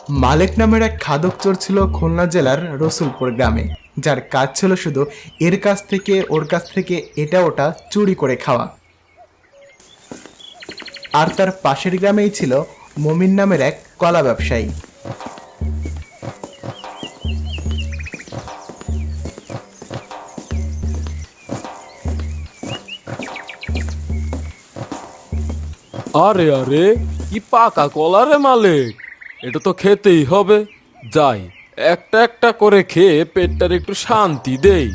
মালেক নামের এক খাদক চোর ছিল খুলনা জেলার রসুলপুর গ্রামে, যার কাজ ছিল শুধু এর কাছ থেকে ওর কাছ থেকে এটা ওটা চুরি করে খাওয়া। আর তার পাশের গ্রামেই ছিল মমিন নামের এক কলা ব্যবসায়ী। আরে আরে, কি পাকা কলা রে মালিক! এটা তো খেতেই হবে। যাই, একটা একটা করে খেয়ে পেটটার একটু শান্তি দেই।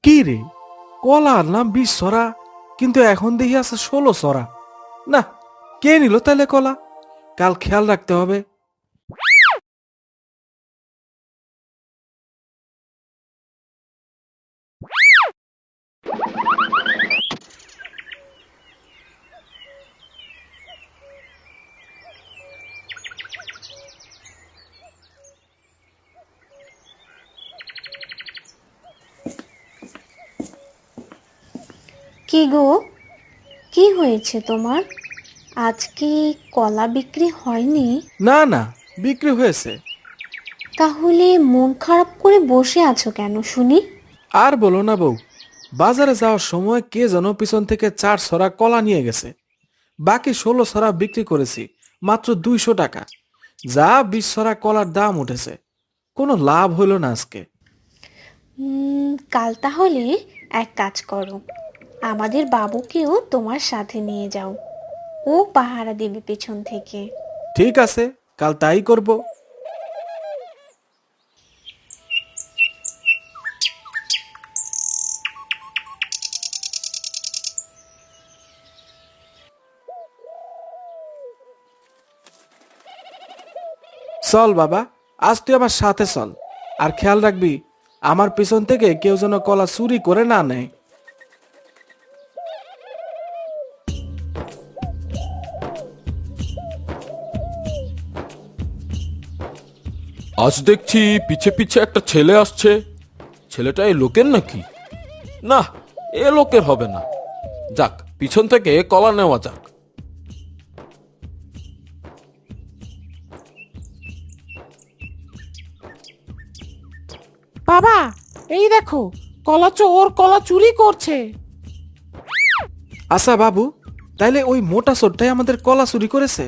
কি রে, কলার নাম 20 ছড়া, কিন্তু এখন দেখি আছে 16 ছড়া। না, কে নিল তাহলে কলা? কাল খেয়াল রাখতে হবে। কি গো, কি হয়েছে তোমার? আজকে কলা বিক্রি হয়নি? না না, বিক্রি হয়েছে। তাহলে মন খারাপ করে বসে আছো কেন শুনি? আর বলো না বউ, বাজারে যাওয়ার সময় কে যেন পিছন থেকে 4 ছড়া কলা নিয়ে গেছে। বাকি 16 ছড়া বিক্রি করেছি মাত্র 200 টাকা। যা 20 ছড়া কলার দাম উঠেছে, কোনো লাভ হইল না আজকে। কাল তাহলে এক কাজ করো, আমাদের বাবুকেও তোমার সাথে নিয়ে যাও, ও পাহারা দেবে পেছন থেকে। ঠিক আছে, কাল তাই করব। চল বাবা, আজ তুই আমার সাথে চল। আর খেয়াল রাখবি, আমার পিছন থেকে কেউ যেন কলা চুরি করে না নেয়। আজ দেখছি পিছে পিছে একটা ছেলে আসছে। ছেলেটা এই লোকের নাকি? না, এ লোকের হবে না। যাক, পিছন থেকে কলা নেওয়া যাক। বাবা, এই দেখো, কলা চোর কলা চুরি করছে। আচ্ছা বাবু, তাইলে ওই মোটা চোরটাই আমাদের কলা চুরি করেছে?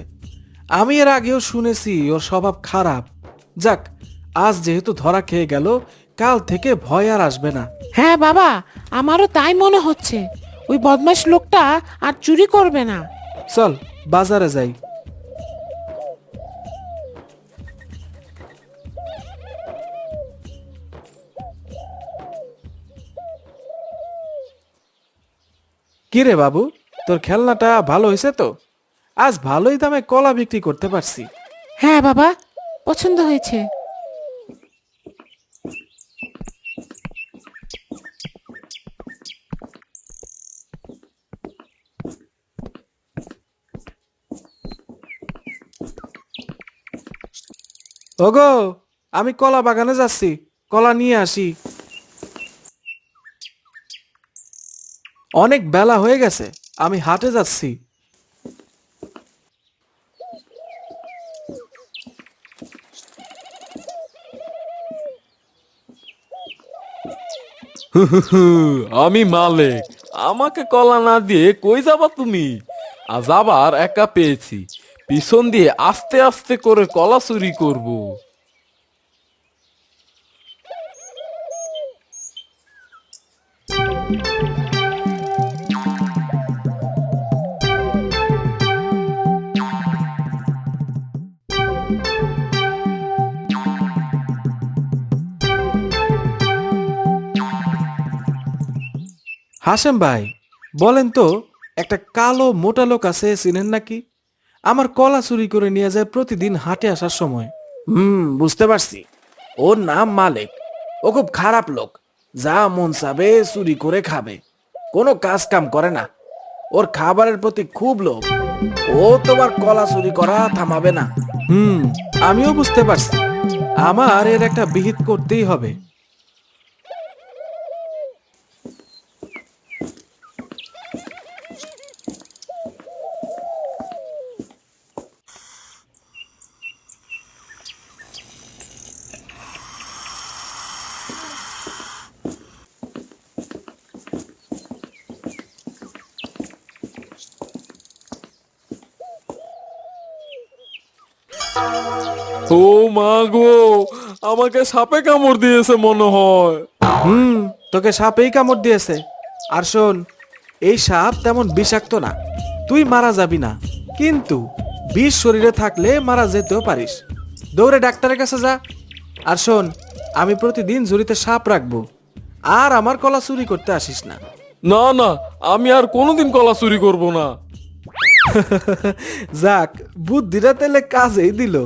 আমি এর আগেও শুনেছি ওর স্বভাব খারাপ। যাক, আজ যেহেতু ধরা খেয়ে গেল, কাল থেকে ভয় আর আসবে না। হ্যাঁ বাবা, আমারও তাই মনে হচ্ছে। ওই বদমাশ লোকটা আর চুরি করবে না। চল বাজারে যাই। কি রে বাবু, তোর খেলনাটা ভালো হয়েছে তো? আজ ভালোই দামে কলা বিক্রি করতে পারছি। হ্যাঁ বাবা, পছন্দ হয়েছে। ওগো, আমি কলা বাগানে যাচ্ছি, কলা নিয়ে আসি। অনেক বেলা হয়ে গেছে, আমি হাটে যাচ্ছি। আমি মালিক, আমাকে কলা না দিয়ে কই যাবা তুমি? আজ আবার একা পেয়েছি, পিছন দিয়ে আস্তে আস্তে করে কলা চুরি করব। হাসেম ভাই, বলেন তো, একটা কালো মোটা লোক আছে, চিনেন নাকি? আমার কলা চুরি করে নিয়ে যায় প্রতিদিন হাটে আসার সময়। বুঝতে পারছি, ওর নাম মালিক। ও খুব খারাপ লোক, যা মন চাবে চুরি করে খাবে, কোনো কাজ কাম করে না। ওর খাবারের প্রতি খুব লোভ। ও তোমার কলা চুরি করা থামাবে না। আমিও বুঝতে পারছি, আমার এর একটা বিহিত করতেই হবে। ও মা গো, আমাকে সাপে কামড় দিয়েছে মনে হয়। তোকে সাপেই কামড় দিয়েছে। আর শোন, এই সাপ তেমন বিষাক্ত না, তুই মারা যাবি না, কিন্তু বিষ শরীরে থাকলে মারা যেতেও পারিস। দৌড়ে ডাক্তারের কাছে যা। আর শোন, আমি প্রতিদিন ঝুড়িতে সাপ রাখবো, আর আমার কলা চুরি করতে আসিস না। না না, আমি আর কোনোদিন কলা চুরি করব না। যাক, বুদ্ধিটা তাহলে কাজেই দিল।